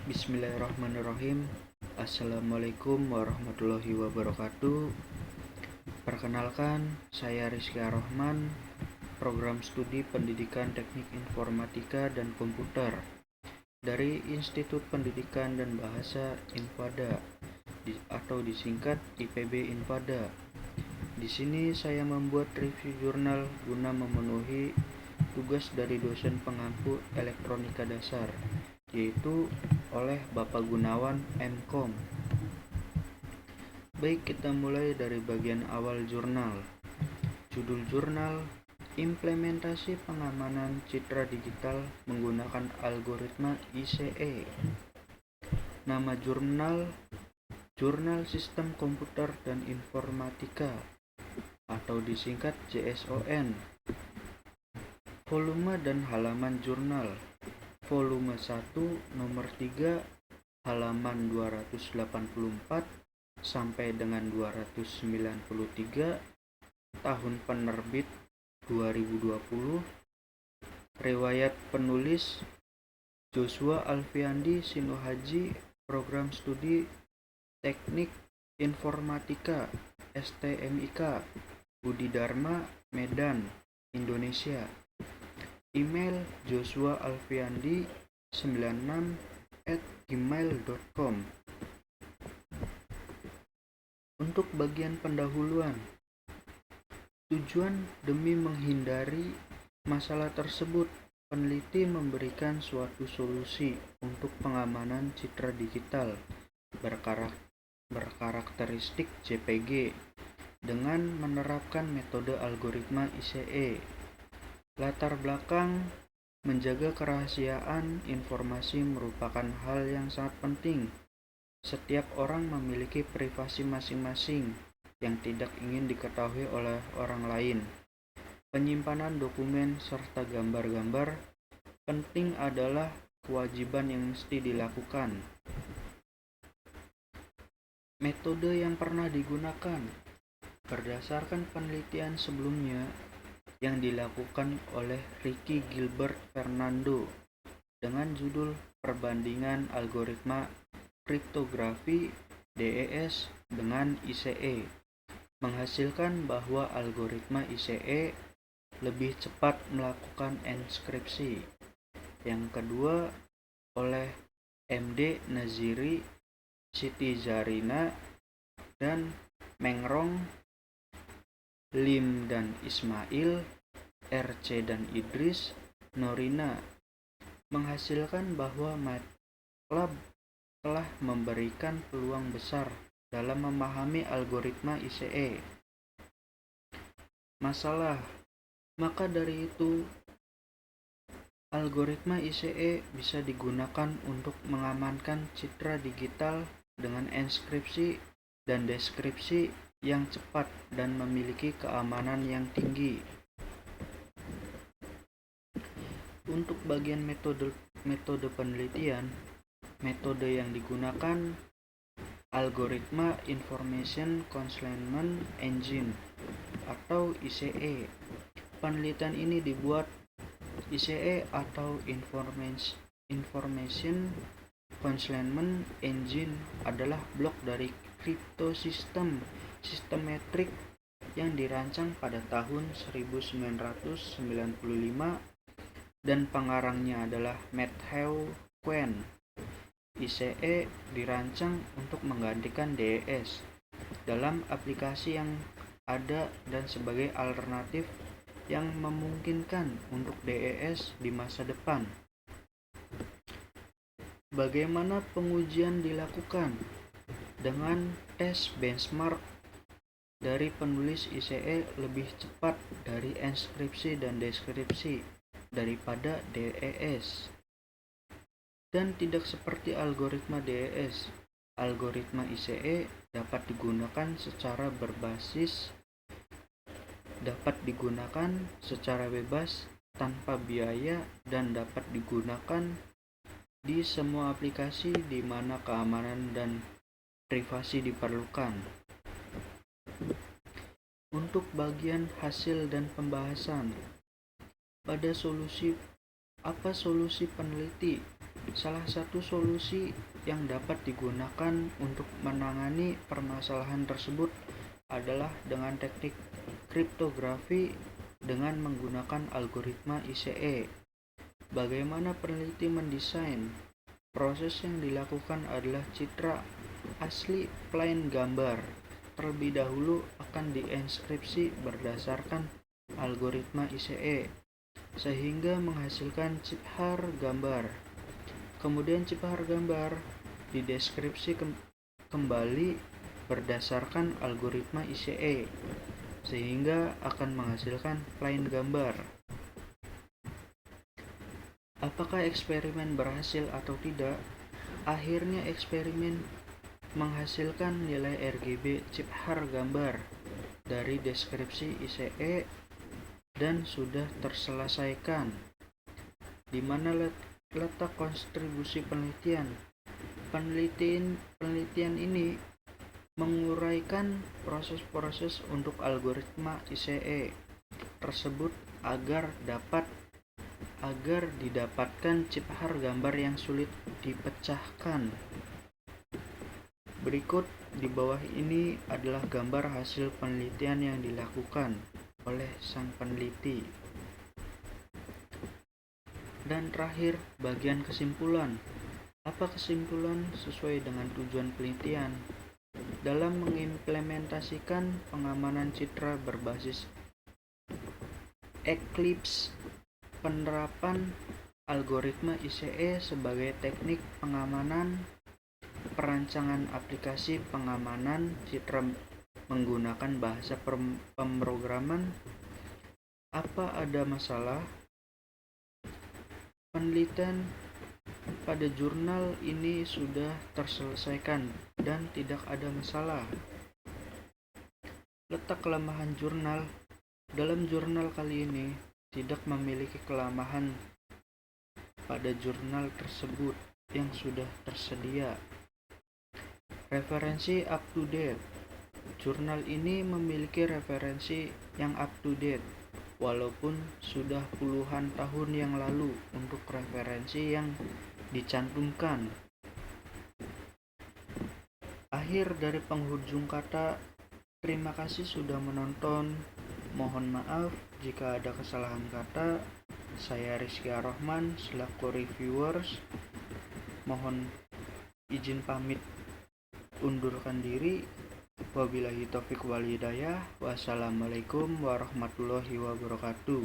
Bismillahirrahmanirrahim. Assalamualaikum warahmatullahi wabarakatuh. Perkenalkan, saya Rizky Ar-Rahman, Program Studi Pendidikan Teknik Informatika dan Komputer dari Institut Pendidikan dan Bahasa Inpada atau disingkat IPB Inpada. Di sini saya membuat review jurnal guna memenuhi tugas dari dosen pengampu elektronika dasar, yaitu oleh Bapak Gunawan M.Com. Baik, kita mulai dari bagian awal jurnal. Judul jurnal: Implementasi Pengamanan Citra Digital Menggunakan Algoritma ICE. Nama jurnal: Jurnal Sistem Komputer dan Informatika atau disingkat JSON. Volume dan halaman jurnal: Volume 1 nomor 3 halaman 284 sampai dengan 293, tahun penerbit 2020. Riwayat penulis Joshua Alfiandi Sinuhaji, Program Studi Teknik Informatika STMIK, Budi Dharma, Medan, Indonesia. Email joshuaalfiandi96@gmail.com. Untuk bagian pendahuluan, tujuan demi menghindari masalah tersebut, peneliti memberikan suatu solusi untuk pengamanan citra digital berkarakteristik JPG dengan menerapkan metode algoritma ICE. Latar belakang: menjaga kerahasiaan informasi merupakan hal yang sangat penting. Setiap orang memiliki privasi masing-masing yang tidak ingin diketahui oleh orang lain. Penyimpanan dokumen serta gambar-gambar penting adalah kewajiban yang mesti dilakukan. Metode yang pernah digunakan berdasarkan penelitian sebelumnya yang dilakukan oleh Ricky Gilbert Fernando dengan judul Perbandingan Algoritma Kriptografi DES dengan ICE, menghasilkan bahwa algoritma ICE lebih cepat melakukan enskripsi. Yang kedua, oleh MD Naziri, Siti Zarina, dan Mengrong, Lim dan Ismail, RC dan Idris, Norina, menghasilkan bahwa MATLAB telah memberikan peluang besar dalam memahami algoritma ICE. Masalah: maka dari itu, algoritma ICE bisa digunakan untuk mengamankan citra digital dengan enskripsi dan deskripsi yang cepat dan memiliki keamanan yang tinggi. Untuk bagian metode penelitian, metode yang digunakan algoritma Information Containment Engine atau ICE. Penelitian ini dibuat ICE atau Information Containment Engine adalah blok dari kriptosistem sistematik yang dirancang pada tahun 1995 dan pengarangnya adalah Matthew Quinn. ICE dirancang untuk menggantikan DES dalam aplikasi yang ada dan sebagai alternatif yang memungkinkan untuk DES di masa depan. Bagaimana pengujian dilakukan? Dengan tes benchmark dari penulis ICE lebih cepat dari enskripsi dan deskripsi daripada DES. Dan tidak seperti algoritma DES, algoritma ICE dapat digunakan secara bebas tanpa biaya dan dapat digunakan di semua aplikasi di mana keamanan dan privasi diperlukan. Untuk bagian hasil dan pembahasan, apa solusi peneliti Salah satu solusi yang dapat digunakan untuk menangani permasalahan tersebut adalah dengan teknik kriptografi dengan menggunakan algoritma ICE. Bagaimana peneliti mendesain? Proses yang dilakukan adalah citra asli plain gambar. Terlebih dahulu akan dienkripsi berdasarkan algoritma ICE, sehingga menghasilkan chip har gambar. Kemudian chip har gambar dideskripsi kembali berdasarkan algoritma ICE, sehingga akan menghasilkan plain gambar. Apakah eksperimen berhasil atau tidak? Akhirnya eksperimen menghasilkan nilai RGB chip har gambar dari deskripsi ICE dan sudah terselesaikan. Di mana letak kontribusi penelitian? Penelitian ini menguraikan proses-proses untuk algoritma ICE tersebut agar didapatkan chip har gambar yang sulit dipecahkan. Berikut di bawah ini adalah gambar hasil penelitian yang dilakukan oleh sang peneliti. Dan terakhir, bagian kesimpulan. Apa kesimpulan sesuai dengan tujuan penelitian? Dalam mengimplementasikan pengamanan citra berbasis Eclipse, penerapan algoritma ICE sebagai teknik pengamanan perancangan aplikasi pengamanan citra menggunakan bahasa pemrograman. Apa ada masalah? Penelitian pada jurnal ini sudah terselesaikan dan tidak ada masalah. Letak kelemahan jurnal. Dalam jurnal kali ini tidak memiliki kelemahan pada jurnal tersebut yang sudah tersedia. Referensi up to date. Jurnal ini memiliki referensi yang up to date, walaupun sudah puluhan tahun yang lalu untuk referensi yang dicantumkan. Akhir dari penghujung kata, terima kasih sudah menonton. Mohon maaf jika ada kesalahan kata. Saya Rizky Ar-Rahman selaku reviewers. Mohon izin pamit undurkan diri. Wabillahi taufik wal hidayah. Wassalamualaikum warahmatullahi wabarakatuh.